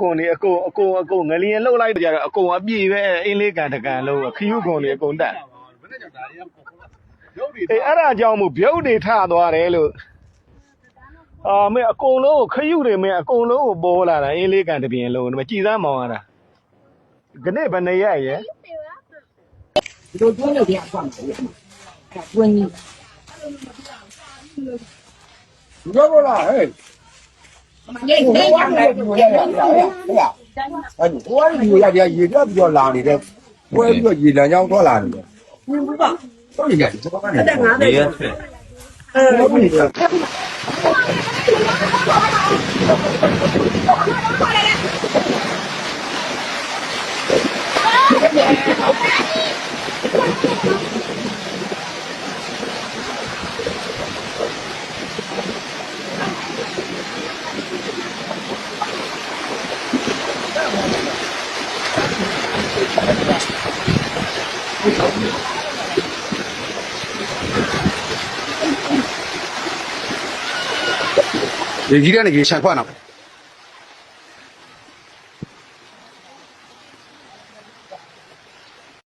ကုန်နေအကုန်ငလျင်လှုပ်လိုက်ကြတော့အကုန်အပြည့်ပဲအင်းလေးကန်တကန်လုံးခရုကုန်နေအကုန်တက်အေးအဲ့ဒါကြောင့်မို့ပြုတ်တွေထသွားတယ်လို့မင်းအကုန်လုံးခရုတွေမင်းအကုန်လုံးကိုပေါ်လာတာအင်းလေးကန်တပြင်လုံးဒီမှာကြည်စမ်းမောင်ရတာခနဲ့ဘယ်နေရရဲ့တို့တွင်းလို့ပြကွာတွင်းကြီးပြောပါလားဟဲ့ရိတ်ရိတ်ရမယ်ဟဲ့ဟိုကရေရရေတက်ပြီးတော့လာနေတဲ့ပွဲပြီးတော့ရေလမ်းကြောင်းထွက်လာနေတယ်ဘူးပေါ့တော့နေကြတယ်ဘာကနေအဲ့ဒါ90ဟုတ်ပြီရေကြီးတဲ့နေရေချန်ခွက်နော်